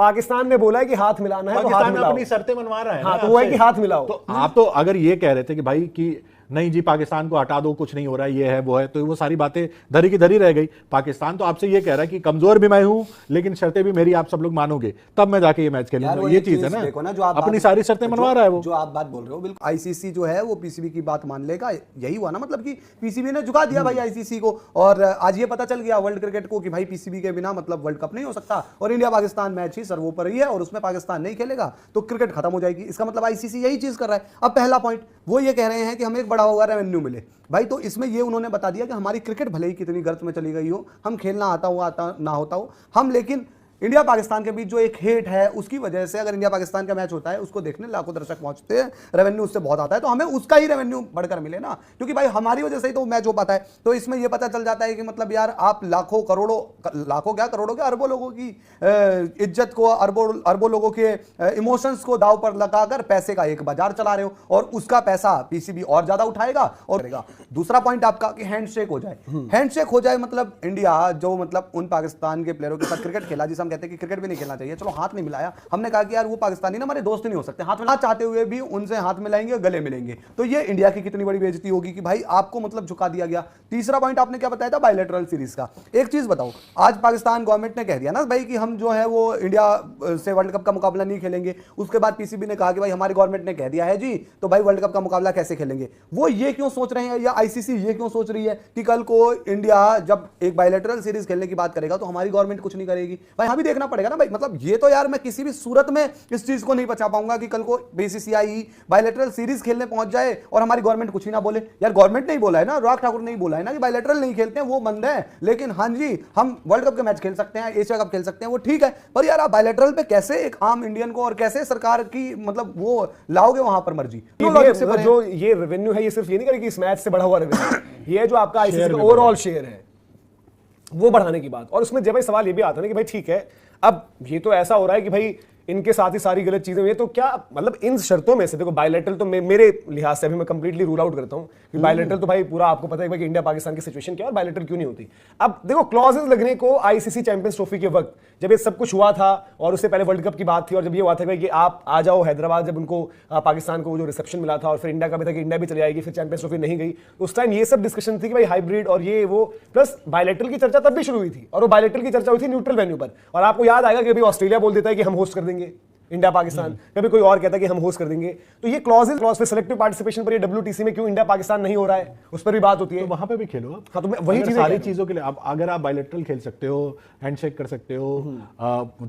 पाकिस्तान ने बोला है कि हाथ मिलाना है तो हाथ मिलाओ, अपनी शर्तें मनवा रहा है। हाँ, तो वो है कि हाथ मिलाओ। तो आप तो अगर ये कह रहे थे कि भाई कि नहीं जी पाकिस्तान को हटा दो, कुछ नहीं हो रहा है, ये है वो है, तो वो सारी बातें धरी की धरी रह गई। पाकिस्तान तो आपसे ये कह रहा है कि कमजोर भी मैं हूं लेकिन शर्तें भी मेरी आप सब लोग मानोगे तब मैं जाके ये मैच खेलूंगा। ये चीज है ना, जो अपनी सारी शर्तें मनवा रहा है वो। जो आप बात बोल रहे हो बिल्कुल, आईसीसी जो है वो पीसीबी की बात मान लेगा, यही हुआ ना, मतलब कि पीसीबी ने झुका दिया भाई आईसीसी को। और आज ये पता चल गया वर्ल्ड क्रिकेट को कि भाई पीसीबी के बिना मतलब वर्ल्ड कप नहीं हो सकता, और इंडिया पाकिस्तान मैच ही सर्वोपरि है और उसमें पाकिस्तान नहीं खेलेगा तो क्रिकेट खत्म हो जाएगी। इसका मतलब आईसीसी यही चीज कर रहा है। अब पहला पॉइंट वो ये कह रहे हैं कि हमें एक बड़ा होगा रेवेन्यू मिले भाई, तो इसमें ये उन्होंने बता दिया कि हमारी क्रिकेट भले ही कितनी गर्त में चली गई हो, हम खेलना आता हो आता ना होता हो, हम लेकिन इंडिया पाकिस्तान के बीच जो एक हेट है उसकी वजह से अगर इंडिया पाकिस्तान का मैच होता है उसको देखने लाखों दर्शक पहुंचते हैं, रेवेन्यू उससे बहुत आता है, तो हमें उसका ही रेवेन्यू बढ़कर मिले ना, क्योंकि भाई हमारी वजह से ही तो मैच हो पाता है। तो इसमें यह पता चल जाता है कि मतलब यार आप लाखों करोड़ों, लाखों क्या करोड़ों क्या अरबों लोगों की इज्जत को, अरबों लोगों के इमोशंस को दाव पर लगाकर पैसे का एक बाजार चला रहे हो, और उसका पैसा पीसीबी और ज्यादा उठाएगा और करेगा। दूसरा पॉइंट आपका कि हैंडशेक हो जाए, हैंडशेक हो जाए मतलब इंडिया जो मतलब उन पाकिस्तान के प्लेयरों के साथ क्रिकेट खेला, जिसे कहते हैं कि क्रिकेट भी नहीं खेलना चाहिए, चलो हाथ नहीं मिलाया, हमने कहा कि यार वो पाकिस्तानी ना हमारे दोस्त नहीं हो सकते, हाथ मिलाना चाहते हुए भी उनसे हाथ मिलाएंगे, गले मिलेंगे, तो ये इंडिया की कितनी बड़ी बेइज्जती होगी कि भाई आपको मतलब झुका दिया गया। तीसरा पॉइंट आपने क्या बताया था बायलैटरल सीरीज का। एक चीज बताओ, आज पाकिस्तान गवर्नमेंट ने कह दिया ना भाई कि हम जो है वो इंडिया से वर्ल्ड कप का मुकाबला नहीं खेलेंगे, उसके बाद पीसीबी ने कहा कि भाई हमारी गवर्नमेंट ने कह दिया है जी तो भाई वर्ल्ड कप का मुकाबला कैसे खेलेंगे। वो ये क्यों सोच रहे हैं या आईसीसी ये क्यों सोच रही है कि कल को इंडिया जब एक बायलैटरल सीरीज खेलने की बात करेगा तो हमारी गवर्नमेंट कुछ नहीं करेगी। भाई हमें भी देखना पड़ेगा ना भाई, मतलब ये तो यार मैं किसी भी सूरत में इस चीज को नहीं बचा पाऊंगा कि कल को बीसीसीआई बायलैटरल सीरीज खेलने पहुंच जाए और हमारी गवर्नमेंट कुछ ही ना बोले। यार गवर्नमेंट ने ही बोला है ना, अनुराग ठाकुर ने ही बोला है ना कि बायलैटरल नहीं खेलते हैं, वो बंद है, लेकिन हाँ जी हम वर्ल्ड कप के मैच खेल सकते हैं, एशिया कप खेल सकते हैं, वो ठीक है, पर यार आप बायलैटरल पे कैसे एक आम इंडियन को और कैसे सरकार की मतलब वो लाओगे वहां पर मर्जी। जो ये रेवेन्यू है ये सिर्फ ये नहीं करेगी इस मैच से बढ़ा हुआ रेवेन्यू, ये जो आपका आईसीसी का ओवरऑल शेयर है वो बढ़ाने की बात। और उसमें जब भाई सवाल ये भी आता है कि भाई ठीक है अब ये तो ऐसा हो रहा है कि भाई इनके साथ ही सारी गलत चीजें हुई, तो क्या मतलब इन शर्तों में से देखो बायलैटरल तो मेरे लिहाज से अभी मैं कंप्लीटली रूल आउट करता हूं कि बायलैटरल तो भाई पूरा आपको पता है कि इंडिया पाकिस्तान की सिचुएशन क्या है और बायलैटरल क्यों नहीं होती। अब देखो क्लॉजेस लगने को आईसीसी चैंपियंस ट्रॉफी के वक्त जब ये सब कुछ हुआ था और उससे पहले वर्ल्ड कप की बात थी और जब ये हुआ था कि आप आ जाओ हैदराबाद, जब उनको पाकिस्तान को जो रिसेप्शन मिला था और फिर इंडिया का भी था कि इंडिया भी चली आएगी, फिर चैंपियंस ट्रॉफी नहीं गई, उस टाइम ये सब डिस्कशन थी कि भाई हाइब्रिड और ये वो, प्लस बायलैटरल की चर्चा तब भी शुरू हुई थी और वो बायलैटरल की चर्चा हुई थी न्यूट्रल वेन्यू पर। और आपको याद आएगा कि अभी ऑस्ट्रेलिया बोल देता है कि हम होस्ट कर देंगे इंडिया पाकिस्तान, कभी कोई और कहता है कि हम होस्ट कर देंगे, तो ये क्लॉज पे सिलेक्टिव पार्टिसिपेशन पर ये डब्ल्यूटीसी में क्यों इंडिया पाकिस्तान नहीं हो रहा है उस पर भी बात होती है। तो वहां पे भी खेलो आप। हाँ, तो वही चीज सारी चीजों के लिए आप अगर आप बायलैटरल खेल सकते हो, हैंडशेक कर सकते हो,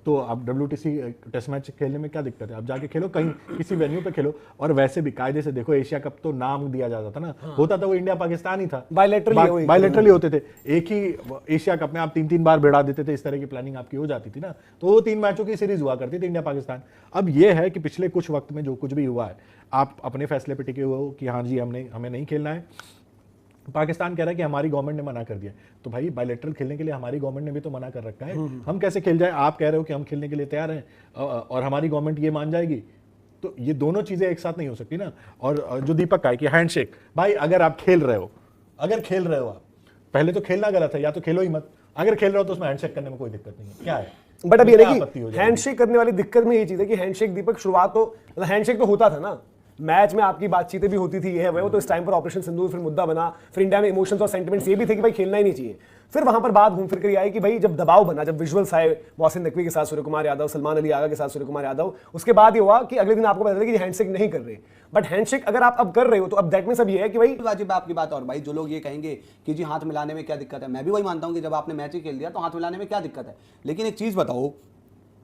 तो आप डब्ल्यूटीसी टेस्ट मैच खेलने में क्या दिक्कत है, आप जाके खेलो कहीं किसी वेन्यू पे खेलो। और वैसे भी कायदे से देखो एशिया कप तो नाम दिया जाता था ना, होता था वो इंडिया पाकिस्तान ही था, बायलैटरली होते थे, एक ही एशिया कप में आप 3-3 बार भिड़ा देते थे, इस तरह की प्लानिंग आपकी हो जाती थी ना, तो वो 3 मैचों की सीरीज हुआ करती थी इंडिया पाकिस्तान। अब ये है कि पिछले कुछ वक्त में जो कुछ भी हुआ है आप अपने फैसले पे टिके हुए हो कि हाँ जी हमें नहीं खेलना है, पाकिस्तान कह रहा है कि हमारी गवर्नमेंट ने मना कर दिया, तो भाई बायलैटरल खेलने के लिए हमारी गवर्नमेंट ने भी तो मना कर रखा है, हम कैसे खेल जाए। आप कह रहे हो कि हम खेलने के लिए तैयार हैं और हमारी गवर्नमेंट ये मान जाएगी, तो ये दोनों चीजें एक साथ नहीं हो सकती ना। और जो दीपक का है कि हैंडशेक, भाई अगर आप खेल रहे हो आप पहले तो खेलना गलत है, या तो खेलो ही मत, अगर खेल रहे हो तो उसमें हैंडशेक करने में कोई दिक्कत नहीं है, क्या है। बट अब ये देखिए हैंडशेक करने वाली दिक्कत में ये चीज है कि हैंडशेक दीपक शुरुआत तो हैंडशेक तो होता था ना, मैच में आपकी बातचीतें भी होती थी, ये है वो, तो इस टाइम पर ऑपरेशन सिंदूर फिर मुद्दा बना, फिर इंडिया में इमोशंस और सेंटिमेंट्स ये भी थे कि भाई खेलना ही नहीं चाहिए। फिर वहां पर बात घूम फिर कर आई कि भाई जब दबाव बना, जब विजुअल्स आए मोहसिन नकवी के साथ सूर्य कुमार यादव, सलमान अली आगा के साथ सूर्य कुमार यादव, उसके बाद ये हुआ कि अगले दिन आपको पता चला कि हैंडशेक नहीं कर रहे। बट हैंडशेक अगर आप अब कर रहे हो तो अब दैट मींस अब ये है कि भाई वाजिब आपकी बात। और भाई जो लोग ये कहेंगे कि जी हाथ मिलाने में क्या दिक्कत है, मैं भी वही मानता हूं कि जब आपने मैच ही खेल दिया तो हाथ मिलाने में क्या दिक्कत है। लेकिन एक चीज बताओ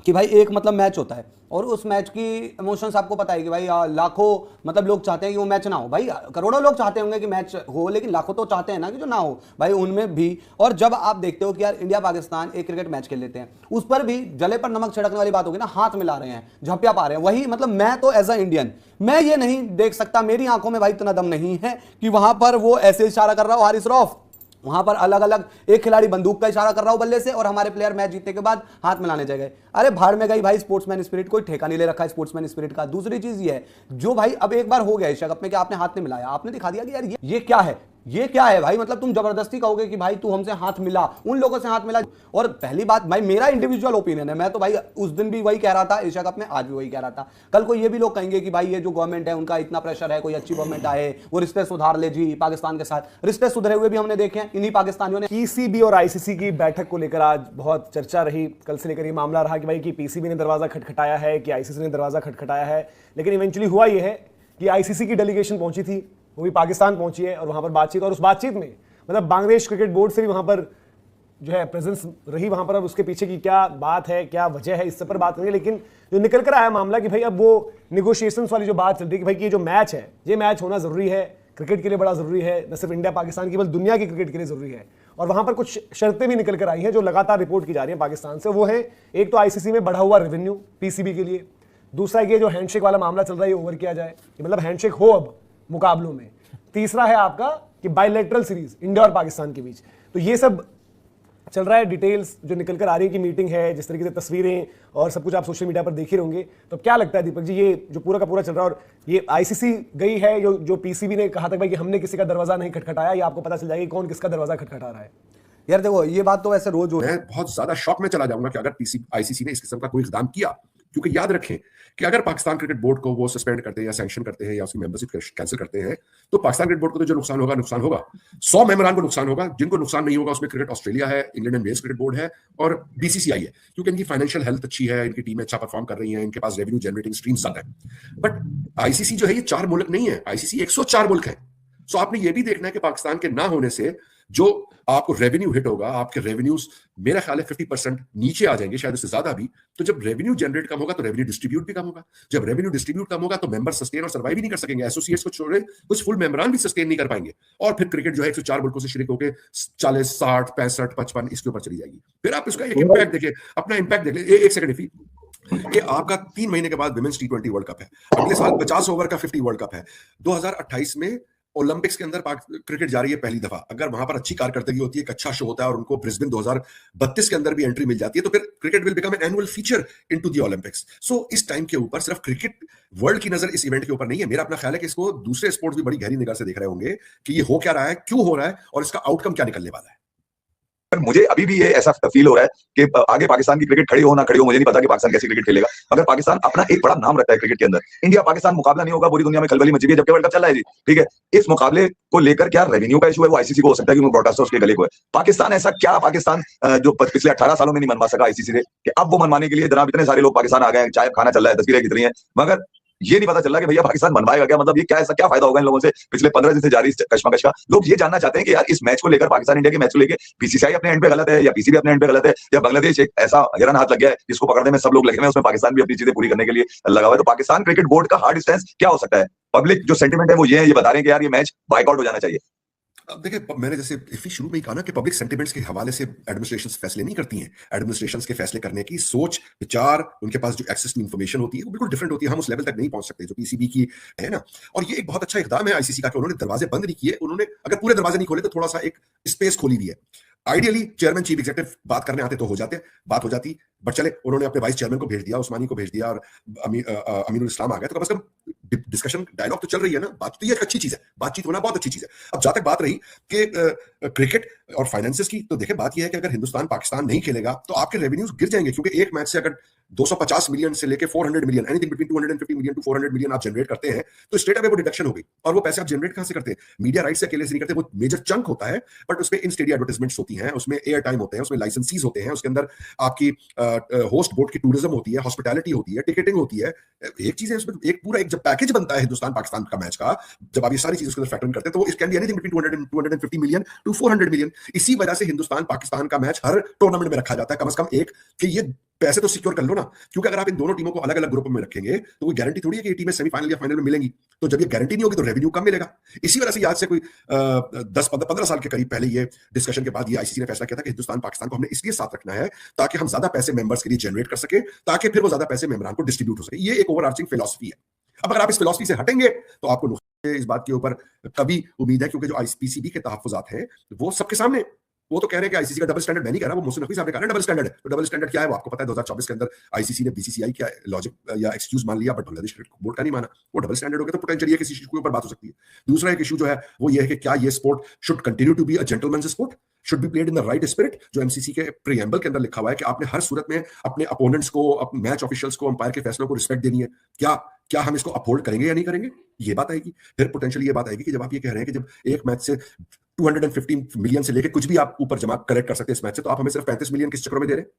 कि भाई एक मतलब मैच होता है और उस मैच की इमोशंस आपको पता है कि भाई लाखों मतलब लोग चाहते हैं कि वो मैच ना हो, भाई करोड़ों लोग चाहते होंगे कि मैच हो, लेकिन लाखों तो चाहते हैं ना कि जो ना हो भाई उनमें भी। और जब आप देखते हो कि यार इंडिया पाकिस्तान एक क्रिकेट मैच खेल लेते हैं, उस पर भी जले पर नमक छिड़कने वाली बात होगी ना, हाथ मिला रहे हैं, झपिया पा रहे हैं, वही मतलब मैं तो एज अ इंडियन मैं ये नहीं देख सकता, मेरी आंखों में भाई इतना दम नहीं है कि वहां पर वो ऐसे इशारा कर रहा हो हारिस रऊफ, वहां पर अलग अलग एक खिलाड़ी बंदूक का इशारा कर रहा हो बल्ले से और हमारे प्लेयर मैच जीतने के बाद हाथ मिलाने जाएंगे। अरे भाड़ में गई भाई स्पोर्ट्समैन स्पिरिट, कोई ठेका नहीं ले रखा है स्पोर्ट्समैन स्पिरिट का। दूसरी चीज ये है जो भाई अब एक बार हो गया एशिया कप में कि आपने हाथ नहीं मिलाया, आपने दिखा दिया कि यार ये क्या है, ये क्या है भाई? मतलब तुम जबरदस्ती कहोगे कि भाई तू हमसे हाथ मिला, उन लोगों से हाथ मिला। और पहली बात भाई, मेरा इंडिविजुअल ओपिनियन है, मैं तो भाई उस दिन भी वही कह रहा था एशिया कप में, आज भी वही कह रहा था। कल को ये भी लोग कहेंगे कि भाई ये जो गवर्नमेंट है उनका इतना प्रेशर है, कोई अच्छी गवर्नमेंट आए वो रिश्ते सुधार ले जी पाकिस्तान के साथ। रिश्ते सुधरे हुए भी हमने देखे हैं इन्हीं पाकिस्तानियों ने। पीसीबी और आईसीसी की बैठक को लेकर आज बहुत चर्चा रही, कल से लेकर ये मामला रहा कि भाई कि पीसीबी ने दरवाजा खटखटाया है कि आईसीसी ने दरवाजा खटखटाया है। लेकिन इवेंचुअली हुआ ये है कि आईसीसी की डेलीगेशन पहुंची थी, वो भी पाकिस्तान पहुंची है, और वहां पर बातचीत, और उस बातचीत में मतलब बांग्लादेश क्रिकेट बोर्ड से भी वहां पर जो है प्रेजेंस रही वहां पर। अब उसके पीछे की क्या बात है, क्या वजह है, इस सब पर बात करेंगे। लेकिन जो निकल कर आया मामला कि भाई अब वो निगोशिएशंस वाली जो बात चल रही है कि भाई कि ये जो मैच है, ये मैच होना जरूरी है, क्रिकेट के लिए बड़ा जरूरी है, न सिर्फ इंडिया पाकिस्तान की बल्कि दुनिया की क्रिकेट के लिए जरूरी है। और वहां पर कुछ शर्तें भी निकल कर आई हैं जो लगातार रिपोर्ट की जा रही है पाकिस्तान से। वो है, एक तो आईसीसी में बढ़ा हुआ रेवेन्यू पीसीबी के लिए, दूसरा ये जो हैंडशेक वाला मामला चल रहा है ये ओवर किया जाए, मतलब हैंडशेक हो अब मुकाबलों में, तीसरा है आपका कि बायलैटरल सीरीज इंडिया और पाकिस्तान के बीच। तो ये सब चल रहा है, डिटेल्स जो निकल कर आ रही है कि मीटिंग है, जिस तरीके से तस्वीरें और सब कुछ आप सोशल मीडिया पर देख ही होंगे। तो क्या लगता है दीपक जी, ये जो पूरा का पूरा चल रहा है, और ये आईसीसी गई है, जो पीसीबी ने कहा था भाई कि हमने किसी का दरवाजा नहीं खटखटाया, ये आपको पता चल जाएगा कौन किसका दरवाजा खटखटा रहा है? यार देखो, ये बात तो वैसे रोज हो मैं बहुत ज्यादा शॉक में चला जाऊंगा कि अगर आईसीसी ने इस किस्म का कोई इकदाम किया, क्योंकि याद रखें कि अगर पाकिस्तान क्रिकेट बोर्ड को वो सस्पेंड करते हैं या सैंक्शन करते हैं या उसकी मेंबरशिप कैंसिल करते हैं, तो पाकिस्तान क्रिकेट बोर्ड को तो जो नुकसान होगा 100 मेंबरान को नुकसान होगा। जिनको नुकसान नहीं होगा उसमें क्रिकेट ऑस्ट्रेलिया है, England and Wales cricket board है और बीसीसीआई है, क्योंकि इनकी फाइनेंशियल हेल्थ अच्छी है, इनकी टीमें अच्छा परफॉर्म कर रही हैं, इनके पास रेवेन्यू जनरेटिंग स्ट्रीम्स ज्यादा है। बट आईसीसी जो है ये 4 मुल्क नहीं है, आईसीसी 104 मुल्क है। सो आपने ये भी देखना है कि पाकिस्तान के ना होने से जो आपको रेवेन्यू हिट होगा, आपके रेवेन्यूज मेरा ख्याल है 50% नीचे आ जाएंगे, शायद उससे ज्यादा भी। तो जब रेवेन्यू जनरेट कम होगा तो रेवेन्यू डिस्ट्रीब्यूट भी कम होगा, जब रेवेन्यू डिस्ट्रीब्यूट कम होगा तो मेंबर सस्टेन और सर्वाइव ही नहीं कर सकेंगे, एसोसिएट्स को छोड़े कुछ फुल मेंबरान भी सस्टेन नहीं कर पाएंगे, और फिर क्रिकेट जो है 104 मुल्कों से शुरू होकर 40, 60, 65, 55 इसके ऊपर चली जाएगी। फिर आप इसका एक इंपैक्ट देखिए, अपना इंपैक्ट देख ले। एक सेकंड इफी कि आपका 3 महीने के बाद विमेंस T20 वर्ल्ड कप है, अगले साल 50 ओवर का 50 वर्ल्ड कप है, 2028 में ओलंपिक्स के अंदर क्रिकेट जा रही है पहली दफा। अगर वहां पर अच्छी कारकर्दगी होती है, एक अच्छा शो होता है और उनको ब्रिस्बेन 2032 के अंदर भी एंट्री मिल जाती है, तो फिर cricket will become an annual feature into the Olympics. So इस टाइम के ऊपर सिर्फ क्रिकेट वर्ल्ड की नजर इस इवेंट के ऊपर नहीं है। मेरा अपना ख्याल है कि इसको दूसरे स्पोर्ट्स भी बड़ी गहरी निगाह से देख रहे होंगे कि ये हो क्या रहा है, क्यों हो रहा है और इसका आउटकम क्या निकलने वाला है। पर मुझे अभी भी ये ऐसा फील हो रहा है कि आगे पाकिस्तान की क्रिकेट खड़ी हो ना खड़ी हो, मुझे नहीं पता कि पाकिस्तान कैसी क्रिकेट खेलेगा। अगर पाकिस्तान अपना एक बड़ा नाम रखता है क्रिकेट के अंदर, इंडिया पाकिस्तान मुकाबला नहीं होगा, पूरी दुनिया में खलबली मची हुई है, जबकि वर्ल्ड कप चल रहा है जी, ठीक है। इस मुकाबले को लेकर क्या रेवेन्यू का इशू है वो आईसीसी को हो सकता है कि ब्रॉडकास्टर्स के गले को है। पाकिस्तान ऐसा क्या, पाकिस्तान जो पिछले 18 सालों में नहीं मनवा सका आईसीसी से, कि अब वो मनवाने के लिए जनाब इतने सारे लोग पाकिस्तान आ गए, चाय खाना चल रहा है, तस्वीरें कितनी है, मगर ये नहीं पता चल रहा कि भैया पाकिस्तान बनवाएगा क्या। मतलब ये क्या, ऐसा क्या फायदा होगा इन लोगों से पिछले 15 दिन से जारी कशमकश का। लोग ये जानना चाहते हैं कि यार इस मैच को लेकर, पाकिस्तान इंडिया के मैच को लेकर बीसीसीआई अपने एंड पे गलत है या पीसीबी अपने एंड पे गलत है, या बांग्लादेश एक ऐसा हिरन हाथ लग गया है जिसको पकड़ने में सब लोग लगे हुए हैं, उसमें पाकिस्तान भी अपनी चीजें पूरी करने के लिए लगा हुआ है। तो पाकिस्तान क्रिकेट बोर्ड का हार्ड स्टैंस क्या हो सकता है? पब्लिक जो सेंटिमेंट है वो ये बता रहे हैं कि यार ये मैच बायकॉट हो जाना चाहिए। अब देखिए, मैंने जैसे इसी शुरू में ही कहा ना कि पब्लिक सेंटिमेंट्स के हवाले से एडमिनिस्ट्रेशंस फैसले नहीं करती हैं। एडमिनिस्ट्रेशंस के फैसले करने की सोच, विचार, उनके पास जो एक्सेस टू इन्फॉर्मेशन होती है वो बिल्कुल डिफरेंट होती है। हम उस लेवल तक नहीं पहुंच सकते जो पीसीबी की है ना। और ये एक बहुत अच्छा इकदाम है आईसीसी का कि उन्होंने दरवाजे बंद नहीं किए, उन्होंने अगर पूरे दरवाजे नहीं खोले तो थोड़ा सा एक स्पेस खोली दी है। आइडियली चेयरमैन चीफ एग्जीक्यूटिव बात करने आते तो बात हो जाती, बट चले उन्होंने अपने वाइस चेयरमैन को भेज दिया, उस्मानी को भेज दिया और अमीनुल इस्लाम आ गया, तो कम से कम डिस्कशन डायलॉग तो चल रही है ना। बात तो ये एक अच्छी चीज है, बातचीत होना बहुत अच्छी चीज है। अब जहां तक बात रही कि क्रिकेट और फाइनेंसेस की, तो देखिए बात यह है कि अगर हिंदुस्तान पाकिस्तान नहीं खेलेगा तो आपके रेवेन्यूज गिर जाएंगे, क्योंकि एक मैच से अगर 250 मिलियन से लेके 400 million, anything between 250 million to 400 million आप जनरेट करते हैं, तो स्ट्रेट अवे वो डिडक्शन हो गई। और वो पैसे आप जनरेट कहां से करते हैं? मीडिया राइट से अकेले से नहीं करते, वो मेजर चंक होता है, बट उसमें इन स्टेडियम एडवर्टाइजमेंट्स होती हैं, उसमें एयर टाइम होते हैं, उसमें लाइसेंसीज होते हैं, उसके अंदर आपकी होस्ट बोर्ड की टूरिज्म होती है, हॉस्पिटैलिटी होती है, टिकटिंग होती है। एक चीज है उसमें, एक पूरा एक जब पैकेज बनता है हिंदुस्तान पाकिस्तान का मैच का, जब आप ये सारी चीजें उसके अंदर फैक्टर इन करते हैं, तो it can be anything between 250 million to 400 million. इसी वजह से हिंदुस्तान पाकिस्तान का मैच हर टूर्नामेंट में रखा जाता है, कम से कम एक, कि ये पैसे तो सिक्योर कर लो ना। क्योंकि अगर आप इन दोनों टीमों को अलग अलग ग्रुप में रखेंगे तो कोई गारंटी थोड़ी है कि ये टीमें सेमीफाइनल या फाइनल में मिलेंगी। तो जब ये गारंटी नहीं होगी तो रेवेन्यू कम मिलेगा। इसी वजह से आज से कोई 10-15 साल के करीब पहले ये डिस्कशन के बाद ये आईसीसी ने फैसला किया था कि हिंदुस्तान पाकिस्तान को हमने इसलिए साथ रखना है ताकि हम ज्यादा पैसे मेंबर्स के लिए जनरेट कर सके, ताकि फिर वो ज्यादा पैसे मेंबरान को डिस्ट्रीब्यूट हो सके। ये एक ओवरआर्चिंग फिलॉसफी है। अब अगर आप इस फिलॉसफी से हटेंगे तो आपको इस बात के ऊपर कभी उम्मीद है, क्योंकि जो आईपीसीबी के तहफ्फुज़ात हैं वो सबके सामने, वो तो कह रहे हैं कि आईसीसी का डबल स्टैंडर्ड, मैं नहीं कह रहा, वो मोहसिन नकवी साहब ने कहा ना डबल स्टैंडर्ड है। तो डबल स्टैंडर्ड क्या है वो आपको पता है। 2024 के अंदर आईसीसी ने बीसीसीआई का लॉजिक या एक्सक्यूज मान लिया, बट बांग्लादेश क्रिकेट बोर्ड का नहीं माना। वो डबल स्टैंडर्ड हो गया। तो पोटेंशियल ये किसी इशू के ऊपर बात हो सकती है। दूसरा एक इशू जो है वो ये है कि क्या ये sport should continue to be a gentleman's sport, should be played in the right spirit, जो एमसीसी के प्रीएम्बल के अंदर लिखा हुआ है कि आपने हर सूरत में अपने अपोनेंट्स को, अपने मैच ऑफिशियल्स को, अंपायर के फैसलों को रिस्पेक्ट देनी है। क्या हम इसको अपहोल्ड करेंगे या नहीं करेंगे, ये बात आएगी। फिर पोटेंशियल ये बात आएगी कि जब आप ये कह रहे हैं कि जब एक मैच से 215 मिलियन से लेके कुछ भी आप ऊपर जमा कलेक्ट कर सकते हैं इस मैच से, तो आप हमें सिर्फ 35 मिलियन किस चक्रों में दे रहे हैं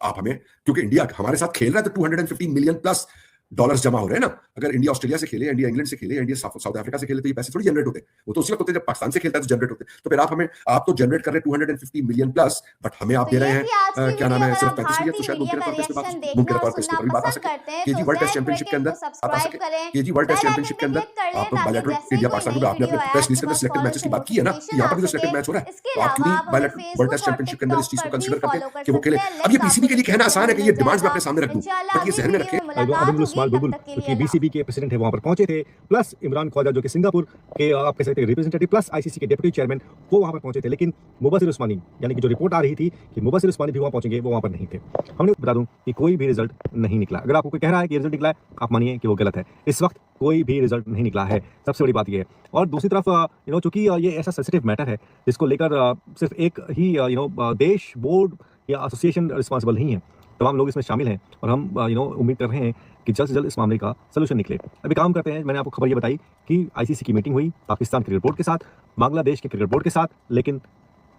आप हमें? क्योंकि इंडिया हमारे साथ खेल रहा है तो 215 मिलियन प्लस डॉलर्स जमा हो रहे हैं ना। अगर इंडिया ऑस्ट्रेलिया से खेले, इंडिया इंग्लैंड से खेले, इंडिया साउथ अफ्रीका से खेले, तो ये पैसे थोड़ी जनरेट होते हैं। वो तो उसी वक्त होते हैं जब पाकिस्तान से खेलता है तो जनरेट होते हैं। तो फिर आप तो जनरेट कर रहे हैं 250 मिलियन प्लस, बट हमें आप दे रहे हैं क्या नाम है सिर्फ 35 मिलियन। तो शायद मुमकिन तौर पर इस पर भी बात आ सके। केजी वर्ल्ड टेस्ट चैंपियनशिप के अंदर बात आ सके। केजी वर्ल्ड टेस्ट चैंपियनशिप के अंदर आप बायलैटरल इंडिया पाकिस्तान को आपने अपने प्रेस रिलीज के अंदर सिलेक्टेड मैचेस की बात की है ना, यहाँ पर भी जो सिलेक्टेड मैच हो रहा है, तो आप क्यों नहीं बायलैटरल वर्ल्ड टेस्ट चैंपियनशिप के अंदर इस चीज को कंसीडर करते हैं कि वो खेले? अब ये पीसीबी के लिए कहना आसान है कि ये डिमांड्स मैं अपने सामने रख दूं, बट ये जहन में रखें बीसीबी के प्रेसिडेंट है वहां पर पहुंचे थे, प्लस इमरान ख्वाजा जो कि सिंगापुर के आप कह सकते हैं रिप्रेजेंटेटिव, प्लस आईसीसी के डिप्टी चेयरमैन, वो वहां पर पहुंचे थे। लेकिन मुबशिर उस्मानी, यानी कि जो रिपोर्ट आ रही थी कि मुबशिर उस्मानी भी वहां पहुंचेंगे, वो वहां पर नहीं थे। हमने बता दूं कि कोई भी रिजल्ट नहीं निकला। अगर आपको कोई कह रहा है कि रिजल्ट निकला है, आप मानिए कि वो गलत है। इस वक्त कोई भी रिजल्ट नहीं निकला है, सबसे बड़ी बात यह है। और दूसरी तरफ चूंकि ये ऐसा सेंसिटिव मैटर है जिसको लेकर सिर्फ एक ही देश, बोर्ड या एसोसिएशन रिस्पॉन्सिबल नहीं है, तमाम लोग इसमें शामिल हैं और हम उम्मीद कर रहे हैं कि जल्द से जल्द इस मामले का सलूशन निकले। अभी काम करते हैं। मैंने आपको खबर ये बताई कि आईसीसी की मीटिंग हुई पाकिस्तान क्रिकेट बोर्ड के साथ, बांग्लादेश के क्रिकेट बोर्ड के साथ, लेकिन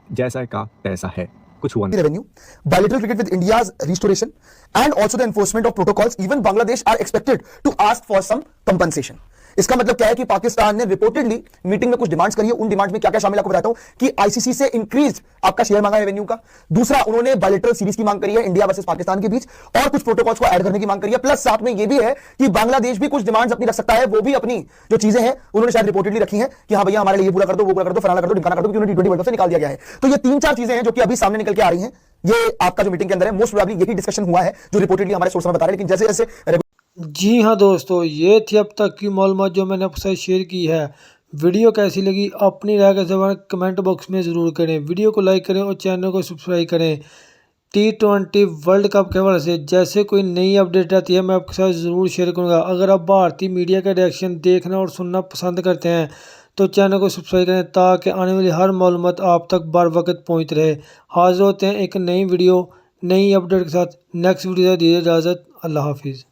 जैसा का तैसा है, कुछ हुआ नहीं। Revenue, bilateral cricket with India's restoration, and also the enforcement of protocols. Even Bangladesh are expected to ask for some compensation. इसका मतलब क्या है कि पाकिस्तान ने रिपोर्टेडली मीटिंग में कुछ डिमांड्स करी है। उन डिमांड्स में क्या क्या शामिल है आपको बताता हूं कि आईसीसी से इंक्रीज आपका शेयर मांगा है रेवेन्यू का। दूसरा, उन्होंने बायलैटरल सीरीज की मांग करी है इंडिया वर्सेस पाकिस्तान के बीच, और कुछ प्रोटोकॉल्स को ऐड करने की मांग करी है। प्लस साथ में ये भी है कि बांग्लादेश भी कुछ डिमांड्स अपनी रख सकता है। वो भी अपनी जो चीजें हैं उन्होंने शायद रिपोर्टेडली रखी हैं कि हाँ भैया हमारे लिए ये पूरा कर दो, वो पूरा कर दो, फलाना कर दो, ढिमकाना कर दो, क्योंकि T20 वर्ल्ड कप से निकाल दिया गया है। तो ये 3-4 चीजें हैं जो कि अभी सामने निकल के आ रही हैं। ये आपका जो मीटिंग के अंदर है, मोस्ट प्रोबेबली यही डिस्कशन हुआ है जो रिपोर्टेडली हमारे सोर्स में बता रहे हैं। लेकिन जैसे जैसे जी हाँ दोस्तों, ये थी अब तक की मालूमात जो मैंने आपके साथ शेयर की है। वीडियो कैसी लगी अपनी राय का जवाब कमेंट बॉक्स में ज़रूर करें। वीडियो को लाइक करें और चैनल को सब्सक्राइब करें। T20 वर्ल्ड कप के हवाले से जैसे कोई नई अपडेट आती है मैं आपके साथ ज़रूर शेयर करूँगा। अगर आप भारतीय मीडिया का रिएक्शन देखना और सुनना पसंद करते हैं तो चैनल को सब्सक्राइब करें ताकि आने वाली हर मालूमात आप तक बर वक्त पहुँच रहे। हाजिर होते हैं एक नई वीडियो, नई अपडेट के साथ। नेक्स्ट वीडियो दीजिए इजाज़त। अल्लाह हाफिज़।